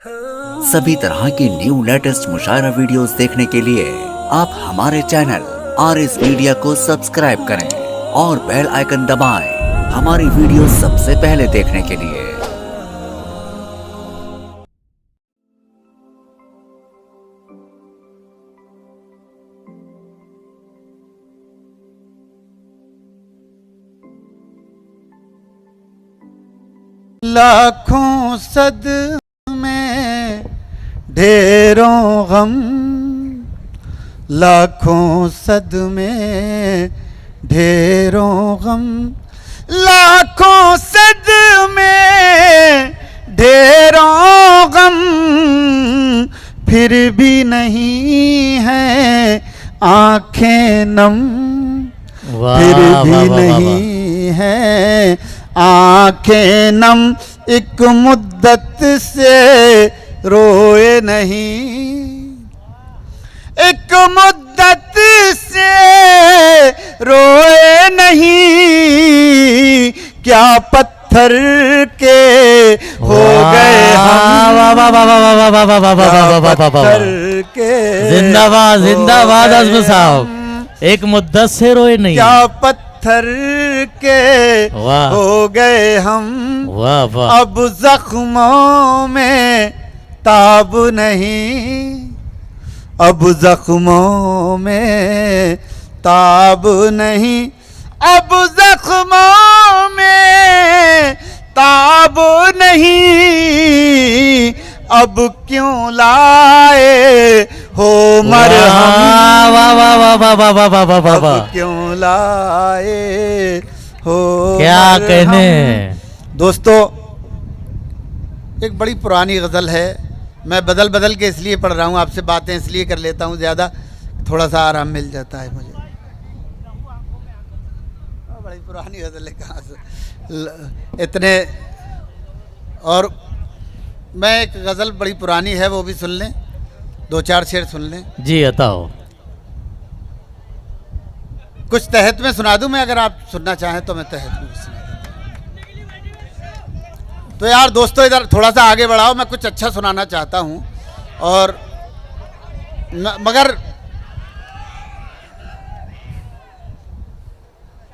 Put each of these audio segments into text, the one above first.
सभी तरह की न्यू लेटेस्ट मुशायरा वीडियोस देखने के लिए आप हमारे चैनल RS मीडिया को सब्सक्राइब करें और बेल आइकन दबाएं हमारी वीडियो सबसे पहले देखने के लिए। लाखों सद में ढेरों गम, लाखों सद में ढेरों गम, लाखों सद में ढेरों गम, फिर भी नहीं है आंखें नम, फिर भी नहीं है आंखें नम, एक मुद्दत से रोए नहीं, एक मुद्दत से रोए नहीं, क्या पत्थर के हो गए हम, पत्थर के जिंदाबाद जिंदाबाद आजम साहब, एक मुद्दत से रोए नहीं, क्या पत्थर के हो गए हम, वाह वाह, अब जख्मों में ताब नहीं, अब जख्मों में ताब नहीं, अब जख्मों में ताब नहीं, अब क्यों लाए हो मरहम, वाह वाह वाह वाह वाह वाह वाह वाह वाह वाह, अब क्यों लाए हो क्या मरहम। कहने। दोस्तों, एक बड़ी पुरानी गज़ल है, मैं बदल बदल के इसलिए पढ़ रहा हूँ, आपसे बातें इसलिए कर लेता हूँ, ज़्यादा थोड़ा सा आराम मिल जाता है मुझे। बड़ी पुरानी गज़ल है, कहाँ से इतने। और मैं एक गज़ल बड़ी पुरानी है, वो भी सुन लें, दो चार शेर सुन लें। जी बताओ। कुछ तहत में सुना दूं मैं, अगर आप सुनना चाहें तो मैं तहत में सुना दूं। तो यार दोस्तों, इधर थोड़ा सा आगे बढ़ाओ, मैं कुछ अच्छा सुनाना चाहता हूं, और मगर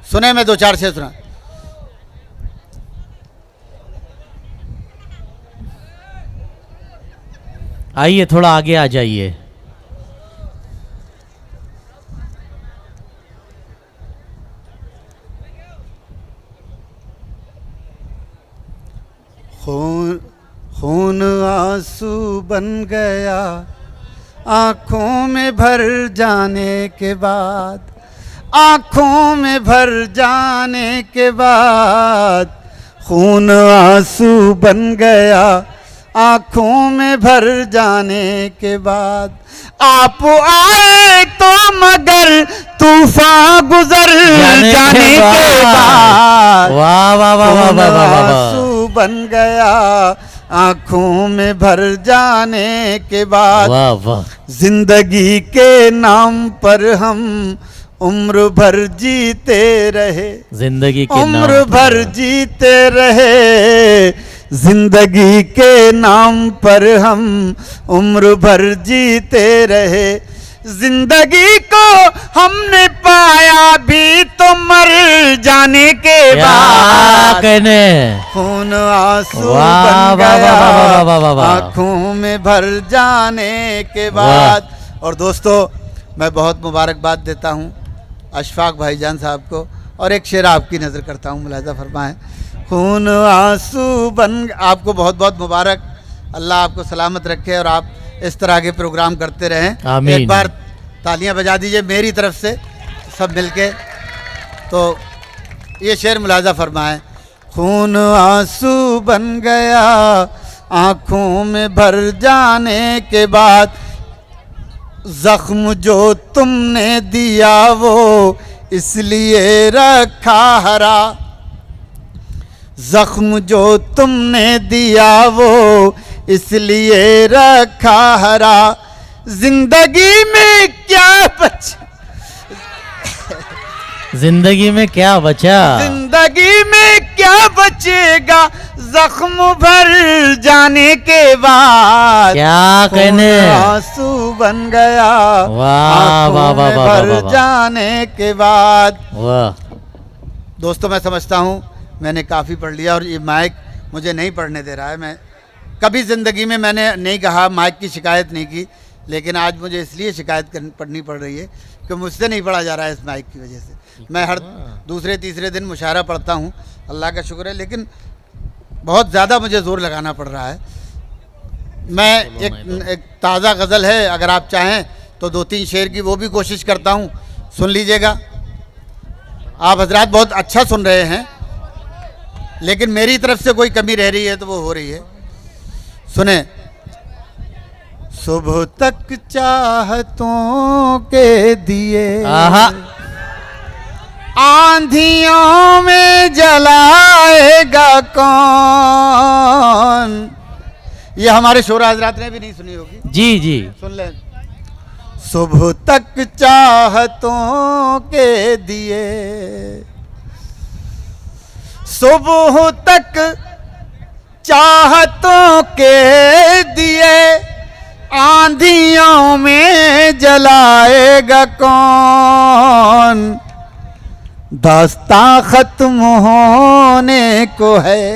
सुने, मैं दो चार शेर सुना। आइए थोड़ा आगे आ जाइए। खून खून आंसू बन गया आँखों में भर जाने के बाद, आँखों में भर जाने के बाद, खून आंसू बन गया आँखों में भर जाने के बाद, आप आए तो मगर तूफान गुजर जाने के बाद, वाह वाह वाह वाह वाह वाह वाह, आंसू बन गया आँखों में भर जाने के बाद, वाह वाह, जिंदगी के नाम पर हम उम्र भर जीते रहे, जिंदगी के उम्र नाम भर जीते रहे, जिंदगी के नाम पर हम उम्र भर जीते रहे, जिंदगी को हमने पाया भी तो मर जाने के बाद, कहने। खून आंसू वाह बन वाह गया वाह वाह वाह वाह वाह, आँखों में भर जाने के बाद। और दोस्तों, मैं बहुत मुबारकबाद देता हूँ अशफाक भाईजान साहब को, और एक शेर आपकी नज़र करता हूँ, मुलाहिज़ा फरमाएं। खून आंसू बन, आपको बहुत बहुत मुबारक, अल्लाह आपको सलामत रखे और आप इस तरह के प्रोग्राम करते रहें। आमीन। एक बार तालियां बजा दीजिए मेरी तरफ से सब मिलके। तो ये शेर मुलाहिज़ा फरमाएं। खून आंसू बन गया आँखों में भर जाने के बाद, जख्म जो तुमने दिया वो इसलिए रखा हरा, जख्म जो तुमने दिया वो इसलिए रखा हरा, जिंदगी में क्या बचा, जिंदगी में क्या बचा, जिंदगी में क्या बचेगा, जख्म भर जाने के बाद क्या कहने, आंसू बन गया वाह आंखों वाह वाह में वाह भर वाह वाह, जाने के बाद। वाह। दोस्तों मैं समझता हूँ मैंने काफ़ी पढ़ लिया और ये माइक मुझे नहीं पढ़ने दे रहा है। मैं कभी ज़िंदगी में मैंने नहीं कहा, माइक की शिकायत नहीं की, लेकिन आज मुझे इसलिए शिकायत पढ़नी पड़ रही है कि मुझसे नहीं पढ़ा जा रहा है इस माइक की वजह से। मैं हर दूसरे तीसरे दिन मुशायरा पढ़ता हूँ, अल्लाह का शुक्र है, लेकिन बहुत ज़्यादा मुझे ज़ोर लगाना पड़ रहा है। मैं एक ताज़ा गज़ल है, अगर आप चाहें तो 2-3 शेर की वो भी कोशिश करता हूँ, सुन लीजिएगा। आप हजरात बहुत अच्छा सुन रहे हैं, लेकिन मेरी तरफ से कोई कमी रह रही है तो वो हो रही है। सुने। सुबह तक चाहतों के दिए आहा, आंधियों में जलाएगा कौन। ये हमारे शोरा हजरात ने भी नहीं सुनी होगी, जी जी। सुन लें। सुबह तक चाहतों के दिए, सुबह तक चाहतों के दिए, आंधियों में जलाएगा कौन। दास्तां खत्म होने को है,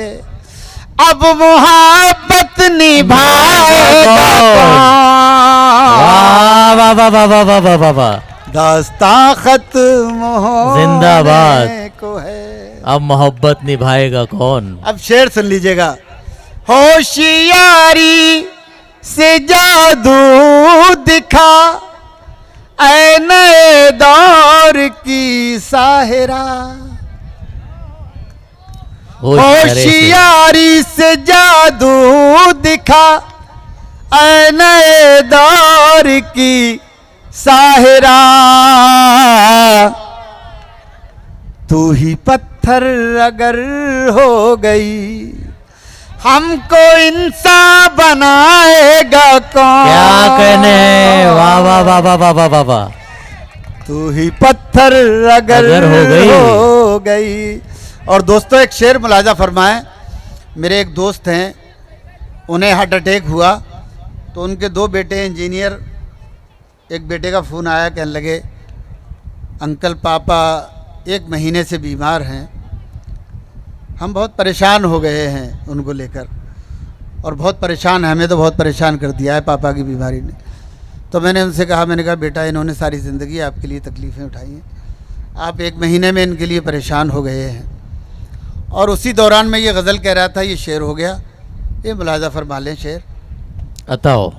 अब मुहब्बत निभाएगा वाह वाह वाह वाह वाह वाह वाह वाह। दास्तां खत्म होने जिंदाबाद। को है, अब मोहब्बत निभाएगा कौन। अब शेर सुन लीजिएगा। होशियारी से जादू दिखा, ऐ नए दौर की साहिरा। होशियारी से जादू दिखा, ऐ नए दौर की साहिरा। तू ही पत्थर अगर हो गई, हमको इंसान बनाएगा कौन। क्या कहने, वाह वाह वाह वाह वाह वाह वाह वाह। तू ही पत्थर अगर हो गई। और दोस्तों एक शेर मुलाजा फरमाएं। मेरे एक दोस्त हैं, उन्हें हार्ट अटैक हुआ तो उनके 2 बेटे इंजीनियर। एक बेटे का फ़ोन आया, कहने लगे अंकल पापा 1 महीने से बीमार हैं, हम बहुत परेशान हो गए हैं उनको लेकर, और बहुत परेशान है, हमें तो बहुत परेशान कर दिया है पापा की बीमारी ने। तो मैंने उनसे कहा, मैंने कहा बेटा इन्होंने सारी ज़िंदगी आपके लिए तकलीफ़ें उठाई हैं, आप 1 महीने में इनके लिए परेशान हो गए हैं। और उसी दौरान मैं ये गज़ल कह रहा था, ये शेर हो गया। ये मुलाजा फरमा लें शेर। बताओ।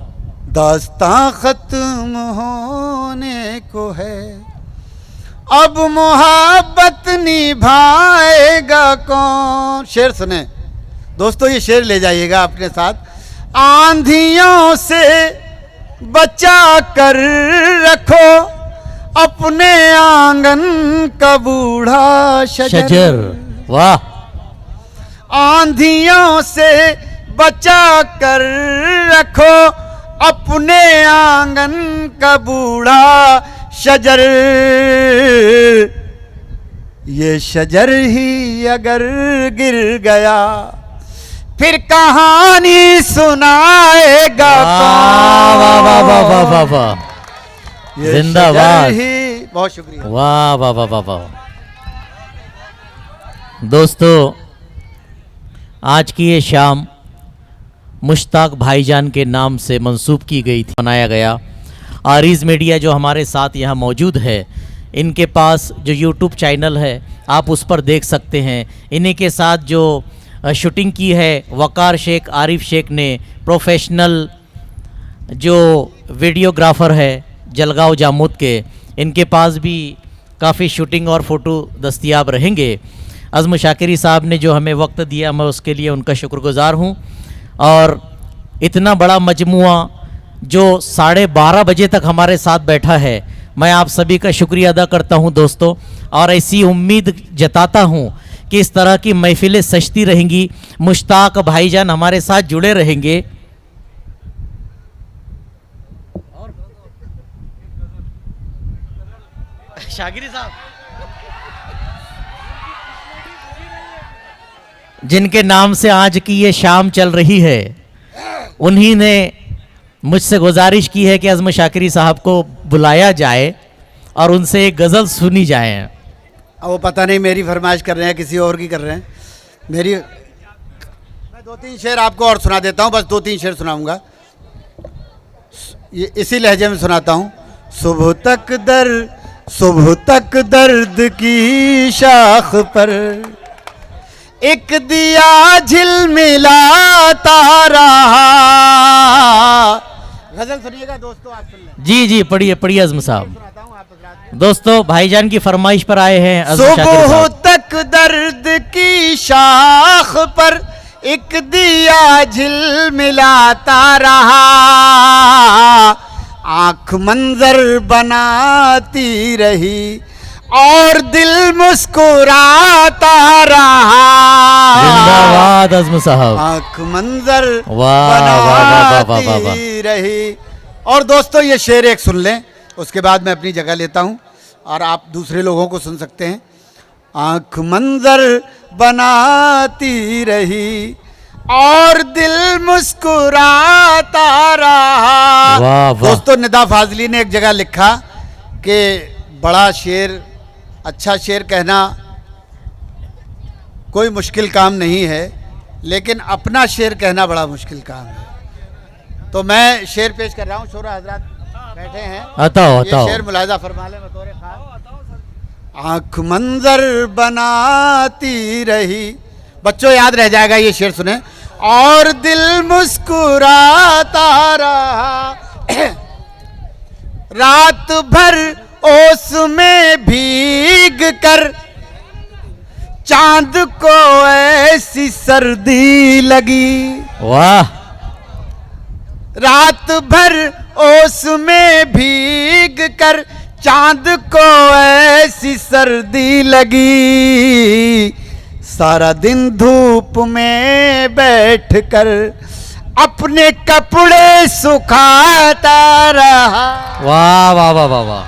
दास्तां ख़त्म होने को है, अब मोहब्बत निभाएगा कौन। शेर सुने दोस्तों, ये शेर ले जाइएगा अपने साथ। आंधियों से बचा कर रखो अपने आंगन का बूढ़ा शजर। वाह। आंधियों से बचा कर रखो अपने आंगन का बूढ़ा शजर। ये शजर ही अगर गिर गया फिर कहानी सुनाएगा कौन। वाह वाह वाह वाह वाह वाह। ये जिंदाबाद। शजर ही। बहुत शुक्रिया। वाह वाह वाह वाह वाह। दोस्तों आज की ये शाम मुश्ताक भाईजान के नाम से मंसूब की गई थी, मनाया गया। आरीज़ मीडिया जो हमारे साथ यहाँ मौजूद है, इनके पास जो यूट्यूब चैनल है आप उस पर देख सकते हैं। इन्हीं के साथ जो शूटिंग की है वकार शेख आरिफ शेख ने, प्रोफेशनल जो वीडियोग्राफर है जलगांव जामुद के, इनके पास भी काफ़ी शूटिंग और फ़ोटो दस्तयाब रहेंगे। अज़्म शाकिरी साहब ने जो हमें वक्त दिया, मैं उसके लिए उनका शुक्रगुज़ार हूँ। और इतना बड़ा मजमुआ जो 12:30 बजे तक हमारे साथ बैठा है, मैं आप सभी का शुक्रिया अदा करता हूं दोस्तों, और ऐसी उम्मीद जताता हूं कि इस तरह की महफिलें सजती रहेंगी, मुश्ताक भाईजान हमारे साथ जुड़े रहेंगे। शाकिरी साहब जिनके नाम से आज की ये शाम चल रही है, उन्हीं ने मुझसे गुजारिश की है कि अज़म शाकिरी साहब को बुलाया जाए और उनसे एक गज़ल सुनी जाए। अब वो पता नहीं मेरी फरमाइश कर रहे हैं किसी और की कर रहे हैं। मेरी मैं 2-3 शेर आपको और सुना देता हूँ, बस 2-3 शेर सुनाऊंगा, ये इसी लहजे में सुनाता हूँ। सुबह तक दर्द की शाख पर एक दिया झिलमिलाता रहा। गजल सुनिएगा दोस्तों, आप सुन लें। जी जी, पढ़िए पढ़िए अज़म साहब। सुनाता हूँ, आप हजरात। दोस्तों, भाईजान की फरमाइश पर आए हैं अज़म शाकिरी सुबह साहब। तक दर्द की शाख पर एक दिया झिलमिलाता रहा, आंख मंजर बनाती रही और दिल मुस्कुराता रहा। जिंदाबाद अज़म साहब। आंख मंजर वाह, वाह, वाह, वाह, वाह, वाह, बनाती रही। और दोस्तों, ये शेर एक सुन लें, उसके बाद मैं अपनी जगह लेता हूं और आप दूसरे लोगों को सुन सकते हैं। आंख मंजर बनाती रही और दिल मुस्कुराता रहा। वाह, वाह। दोस्तों, निदा फाजली ने एक जगह लिखा कि बड़ा शेर, अच्छा शेर कहना कोई मुश्किल काम नहीं है, लेकिन अपना शेर कहना बड़ा मुश्किल काम है। तो मैं शेर पेश कर रहा हूँ, शोरा हजरात बैठे हैं, बताओ ये बताओ। शेर मुलाहिजा फरमा लें बतौर खास। आंख मंजर बनाती रही, बच्चों याद रह जाएगा ये शेर सुने, और दिल मुस्कुराता रहा। रात भर ओस में भीग कर चांद को ऐसी सर्दी लगी। वाह, रात भर ओस में भीग कर चांद को ऐसी सर्दी लगी। सारा दिन धूप में बैठकर अपने कपड़े सुखाता रहा। वाह वाह वाह वाह वाह।